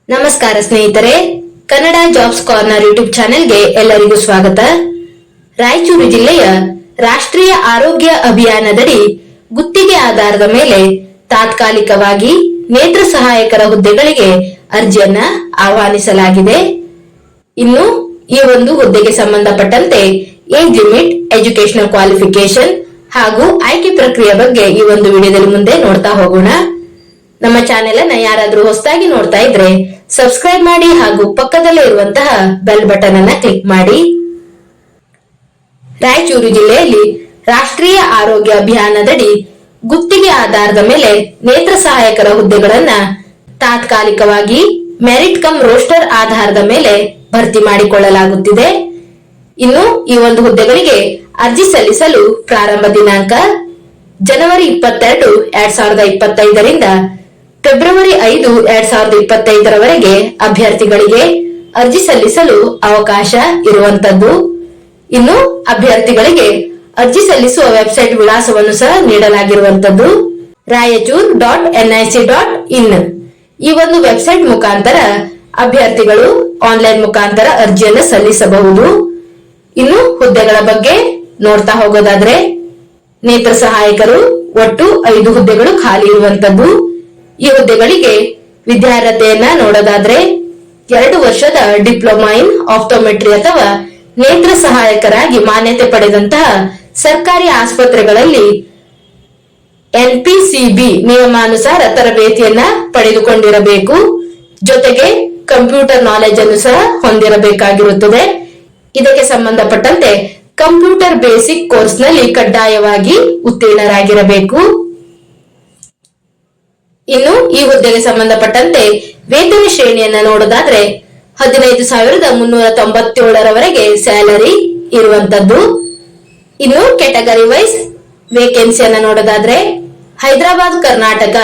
ನಮಸ್ಕಾರ ಸ್ನೇಹಿತರೆ, Kannada jobs corner YouTube ಚಾನೆಲ್ಗೆ ಎಲ್ಲರಿಗೂ ಸ್ವಾಗತ. ರಾಯಚೂರು ಜಿಲ್ಲೆಯ ರಾಷ್ಟ್ರೀಯ ಆರೋಗ್ಯ ಅಭಿಯಾನದಡಿ ಗುತ್ತಿಗೆ ಆಧಾರದ ಮೇಲೆ ತಾತ್ಕಾಲಿಕವಾಗಿ ನೇತ್ರ ಸಹಾಯಕರ ಹುದ್ದೆಗಳಿಗೆ ಅರ್ಜಿಯನ್ನ ಆಹ್ವಾನಿಸಲಾಗಿದೆ. ಇನ್ನು ಈ ಒಂದು ಹುದ್ದೆಗೆ ಸಂಬಂಧಪಟ್ಟಂತೆ ಏಜ್ ಲಿಮಿಟ್, ಎಜುಕೇಶನಲ್ ಕ್ವಾಲಿಫಿಕೇಶನ್ ಹಾಗೂ ಆಯ್ಕೆ ಪ್ರಕ್ರಿಯೆ ಬಗ್ಗೆ ಈ ಒಂದು ವಿಡಿಯೋದಲ್ಲಿ ಮುಂದೆ ನೋಡ್ತಾ ಹೋಗೋಣ. ನಮ್ಮ ಚಾನೆಲ್ ಅನ್ನ ಯಾರಾದ್ರೂ ಹೊಸದಾಗಿ ನೋಡ್ತಾ ಇದ್ರೆ ಸಬ್ಸ್ಕ್ರೈಬ್ ಮಾಡಿ ಹಾಗೂ ಪಕ್ಕದಲ್ಲೇ ಇರುವಂತಹ ಬೆಲ್ ಬಟನ್ ಅನ್ನ ಕ್ಲಿಕ್ ಮಾಡಿ. ರಾಯಚೂರು ಜಿಲ್ಲೆಯಲ್ಲಿ ರಾಷ್ಟ್ರೀಯ ಆರೋಗ್ಯ ಅಭಿಯಾನದಡಿ ಗುತ್ತಿಗೆ ಆಧಾರದ ಮೇಲೆ ನೇತ್ರ ಸಹಾಯಕರ ಹುದ್ದೆಗಳನ್ನ ತಾತ್ಕಾಲಿಕವಾಗಿ ಮೆರಿಟ್ ಕಮ್ ರೋಸ್ಟರ್ ಆಧಾರದ ಮೇಲೆ ಭರ್ತಿ ಮಾಡಿಕೊಳ್ಳಲಾಗುತ್ತಿದೆ. ಇನ್ನು ಈ ಒಂದು ಹುದ್ದೆಗಳಿಗೆ ಅರ್ಜಿ ಸಲ್ಲಿಸಲು ಪ್ರಾರಂಭ ದಿನಾಂಕ ಜನವರಿ 22, 2025ರಿಂದ ಫೆಬ್ರವರಿ 5, 2025ರವರೆಗೆ ಅಭ್ಯರ್ಥಿಗಳಿಗೆ ಅರ್ಜಿ ಸಲ್ಲಿಸಲು ಅವಕಾಶ ಇರುವಂತದ್ದು. ಇನ್ನು ಅಭ್ಯರ್ಥಿಗಳಿಗೆ ಅರ್ಜಿ ಸಲ್ಲಿಸುವ ವೆಬ್ಸೈಟ್ ವಿಳಾಸವನ್ನು ಸಹ ನೀಡಲಾಗಿರುವಂತದ್ದು rayachur.nic.in. ಈ ಒಂದು ವೆಬ್ಸೈಟ್ ಮುಖಾಂತರ ಅಭ್ಯರ್ಥಿಗಳು ಆನ್ಲೈನ್ ಮುಖಾಂತರ ಅರ್ಜಿಯನ್ನು ಸಲ್ಲಿಸಬಹುದು. ಇನ್ನು ಹುದ್ದೆಗಳ ಬಗ್ಗೆ ನೋಡ್ತಾ ಹೋಗೋದಾದ್ರೆ, ನೇತ್ರ ಸಹಾಯಕರು ಒಟ್ಟು 5 ಹುದ್ದೆಗಳು ಖಾಲಿ ಇರುವಂತದ್ದು. ಈ ಹುದ್ದೆಗಳಿಗೆ ವಿದ್ಯಾರ್ಹತೆಯನ್ನ ನೋಡೋದಾದ್ರೆ 2 ವರ್ಷದ ಡಿಪ್ಲೊಮಾ ಇನ್ ಆಪ್ಟೋಮೆಟ್ರಿ ಅಥವಾ ನೇತ್ರ ಸಹಾಯಕರಾಗಿ ಮಾನ್ಯತೆ ಪಡೆದಂತಹ ಸರ್ಕಾರಿ ಆಸ್ಪತ್ರೆಗಳಲ್ಲಿ NPCB ನಿಯಮಾನುಸಾರ ತರಬೇತಿಯನ್ನ ಪಡೆದುಕೊಂಡಿರಬೇಕು. ಜೊತೆಗೆ ಕಂಪ್ಯೂಟರ್ ನಾಲೆಜ್ ಅನ್ನು ಸಹ ಹೊಂದಿರಬೇಕಾಗಿರುತ್ತದೆ. ಇದಕ್ಕೆ ಸಂಬಂಧಪಟ್ಟಂತೆ ಕಂಪ್ಯೂಟರ್ ಬೇಸಿಕ್ ಕೋರ್ಸ್ ನಲ್ಲಿ ಕಡ್ಡಾಯವಾಗಿ ಉತ್ತೀರ್ಣರಾಗಿರಬೇಕು. ಇನ್ನು ಈ ಹುದ್ದೆಗೆ ಸಂಬಂಧಪಟ್ಟಂತೆ ವೇತನ ಶ್ರೇಣಿಯನ್ನ ನೋಡೋದಾದ್ರೆ 15,397ರವರೆಗೆ ಸ್ಯಾಲರಿ ಇರುವಂತದ್ದು. ಇನ್ನು ಕೆಟಗರಿ ವೈಸ್ ವೇಕೆನ್ಸಿಯನ್ನ ನೋಡೋದಾದ್ರೆ ಹೈದರಾಬಾದ್, ಕರ್ನಾಟಕ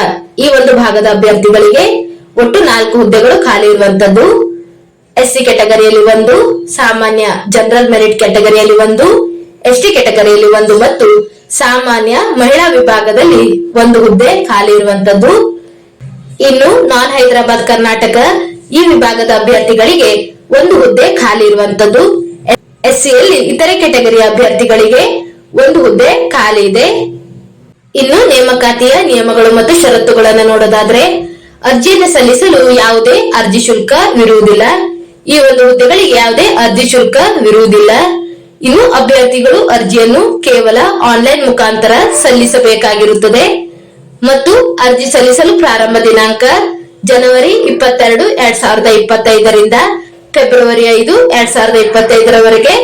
ಈ ಒಂದು ಭಾಗದ ಅಭ್ಯರ್ಥಿಗಳಿಗೆ ಒಟ್ಟು 4 ಹುದ್ದೆಗಳು ಖಾಲಿ ಇರುವಂತದ್ದು. SC ಕೆಟಗರಿಯಲ್ಲಿ 1, ಸಾಮಾನ್ಯ ಜನರಲ್ ಮೆರಿಟ್ ಕೆಟಗರಿಯಲ್ಲಿ 1, ST ಕೆಟಗರಿಯಲ್ಲಿ 1 ಮತ್ತು ಸಾಮಾನ್ಯ ಮಹಿಳಾ ವಿಭಾಗದಲ್ಲಿ 1 ಹುದ್ದೆ ಖಾಲಿ ಇರುವಂತದ್ದು. ಇನ್ನು ನಾನ್ ಹೈದರಾಬಾದ್, ಕರ್ನಾಟಕ ಈ ವಿಭಾಗದ ಅಭ್ಯರ್ಥಿಗಳಿಗೆ 1 ಹುದ್ದೆ ಖಾಲಿ ಇರುವಂತದ್ದು. SCಯಲ್ಲಿ ಇತರೆ ಕೆಟಗರಿಯ ಅಭ್ಯರ್ಥಿಗಳಿಗೆ 1 ಹುದ್ದೆ ಖಾಲಿ ಇದೆ. ಇನ್ನು ನೇಮಕಾತಿಯ ನಿಯಮಗಳು ಮತ್ತು ಷರತ್ತುಗಳನ್ನು ನೋಡೋದಾದ್ರೆ, ಅರ್ಜಿಯನ್ನು ಸಲ್ಲಿಸಲು ಯಾವುದೇ ಅರ್ಜಿ ಶುಲ್ಕವಿರುವುದಿಲ್ಲ. ಈ ಒಂದು ಹುದ್ದೆಗಳಿಗೆ ಯಾವುದೇ ಅರ್ಜಿ ಶುಲ್ಕವಿರುವುದಿಲ್ಲ. ಇನ್ನು ಅಭ್ಯರ್ಥಿಗಳು ಅರ್ಜಿಯನ್ನು ಕೇವಲ ಆನ್ಲೈನ್ ಮುಖಾಂತರ ಸಲ್ಲಿಸಬೇಕಾಗಿರುತ್ತದೆ ಮತ್ತು ಅರ್ಜಿ ಸಲ್ಲಿಸಲು ಪ್ರಾರಂಭ ದಿನಾಂಕ ಜನವರಿ 22, 2025ರಿಂದ ಫೆಬ್ರವರಿ 5, 2025ರವರೆಗೆ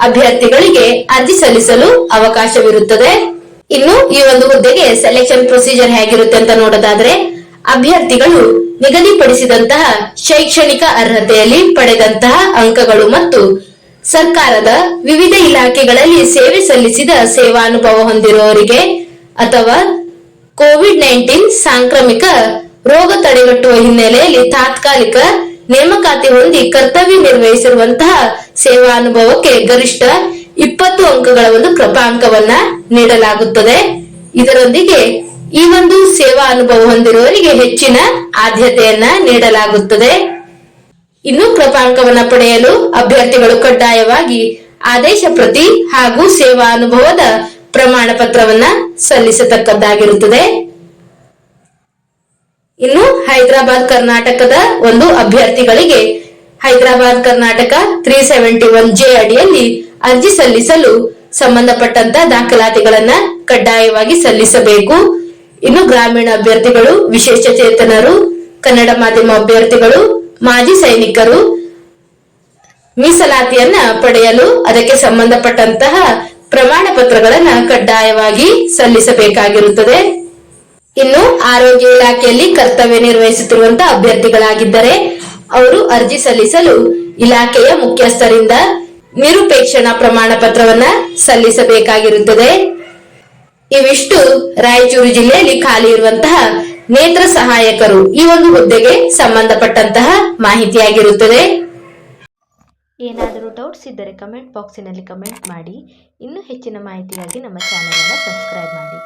ಅಭ್ಯರ್ಥಿಗಳಿಗೆ ಅರ್ಜಿ ಸಲ್ಲಿಸಲು ಅವಕಾಶವಿರುತ್ತದೆ. ಇನ್ನು ಈ ಒಂದು ಹುದ್ದೆಗೆ ಸೆಲೆಕ್ಷನ್ ಪ್ರೊಸೀಜರ್ ಹೇಗಿರುತ್ತೆ ಅಂತ ನೋಡೋದಾದ್ರೆ, ಅಭ್ಯರ್ಥಿಗಳು ನಿಗದಿಪಡಿಸಿದಂತಹ ಶೈಕ್ಷಣಿಕ ಅರ್ಹತೆಯಲ್ಲಿ ಪಡೆದಂತಹ ಅಂಕಗಳು ಮತ್ತು ಸರ್ಕಾರದ ವಿವಿಧ ಇಲಾಖೆಗಳಲ್ಲಿ ಸೇವೆ ಸಲ್ಲಿಸಿದ ಸೇವಾನುಭವ ಹೊಂದಿರುವವರಿಗೆ ಅಥವಾ ಕೋವಿಡ್-19 ಸಾಂಕ್ರಾಮಿಕ ರೋಗ ತಡೆಗಟ್ಟುವ ಹಿನ್ನೆಲೆಯಲ್ಲಿ ತಾತ್ಕಾಲಿಕ ನೇಮಕಾತಿ ಹೊಂದಿ ಕರ್ತವ್ಯ ನಿರ್ವಹಿಸಿರುವಂತಹ ಸೇವಾನುಭವಕ್ಕೆ ಗರಿಷ್ಠ 20 ಅಂಕಗಳ ಒಂದು ಕೃಪಾಂಕವನ್ನ ನೀಡಲಾಗುತ್ತದೆ. ಇದರೊಂದಿಗೆ ಈ ಒಂದು ಸೇವಾ ಅನುಭವ ಹೊಂದಿರುವವರಿಗೆ ಹೆಚ್ಚಿನ ಆದ್ಯತೆಯನ್ನ ನೀಡಲಾಗುತ್ತದೆ. ಇನ್ನು ಕೃಪಾಂಕವನ್ನ ಪಡೆಯಲು ಅಭ್ಯರ್ಥಿಗಳು ಕಡ್ಡಾಯವಾಗಿ ಆದೇಶ ಪ್ರತಿ ಹಾಗೂ ಸೇವಾ ಅನುಭವದ ಪ್ರಮಾಣ ಪತ್ರವನ್ನ ಸಲ್ಲಿಸತಕ್ಕದ್ದಾಗಿರುತ್ತದೆ. ಇನ್ನು ಹೈದರಾಬಾದ್, ಕರ್ನಾಟಕದ ಒಂದು ಅಭ್ಯರ್ಥಿಗಳಿಗೆ ಹೈದರಾಬಾದ್, ಕರ್ನಾಟಕ 371J ಅಡಿಯಲ್ಲಿ ಅರ್ಜಿ ಸಲ್ಲಿಸಲು ಸಂಬಂಧಪಟ್ಟಂತ ದಾಖಲಾತಿಗಳನ್ನ ಕಡ್ಡಾಯವಾಗಿ ಸಲ್ಲಿಸಬೇಕು. ಇನ್ನು ಗ್ರಾಮೀಣ ಅಭ್ಯರ್ಥಿಗಳು, ವಿಶೇಷ ಚೇತನರು, ಕನ್ನಡ ಮಾಧ್ಯಮ ಅಭ್ಯರ್ಥಿಗಳು, ಮಾಜಿ ಸೈನಿಕರು ಮೀಸಲಾತಿಯನ್ನ ಪಡೆಯಲು ಅದಕ್ಕೆ ಸಂಬಂಧಪಟ್ಟಂತಹ ಪ್ರಮಾಣ ಪತ್ರಗಳನ್ನ ಕಡ್ಡಾಯವಾಗಿ ಸಲ್ಲಿಸಬೇಕಾಗಿರುತ್ತದೆ. ಇನ್ನು ಆರೋಗ್ಯ ಇಲಾಖೆಯಲ್ಲಿ ಕರ್ತವ್ಯ ನಿರ್ವಹಿಸುತ್ತಿರುವಂತಹ ಅಭ್ಯರ್ಥಿಗಳಾಗಿದ್ದರೆ ಅವರು ಅರ್ಜಿ ಸಲ್ಲಿಸಲು ಇಲಾಖೆಯ ಮುಖ್ಯಸ್ಥರಿಂದ ನಿರುಪೇಕ್ಷಣಾ ಪ್ರಮಾಣ ಪತ್ರವನ್ನ ಸಲ್ಲಿಸಬೇಕಾಗಿರುತ್ತದೆ. ಇವಿಷ್ಟು ರಾಯಚೂರು ಜಿಲ್ಲೆಯಲ್ಲಿ ಖಾಲಿ ಇರುವಂತಹ ನೇತ್ರ ಸಹಾಯಕರು ಈ ಒಂದು ಹುದ್ದೆಗೆ ಸಂಬಂಧಪಟ್ಟಂತಹ ಮಾಹಿತಿಯಾಗಿರುತ್ತದೆ. ಏನಾದರೂ ಡೌಟ್ಸ್ ಇದ್ದರೆ ಕಮೆಂಟ್ ಬಾಕ್ಸಿನಲ್ಲಿ ಕಮೆಂಟ್ ಮಾಡಿ. ಇನ್ನೂ ಹೆಚ್ಚಿನ ಮಾಹಿತಿಗಾಗಿ ನಮ್ಮ ಚಾನೆಲ್ ಅನ್ನು ಸಬ್ಸ್ಕ್ರೈಬ್ ಮಾಡಿ.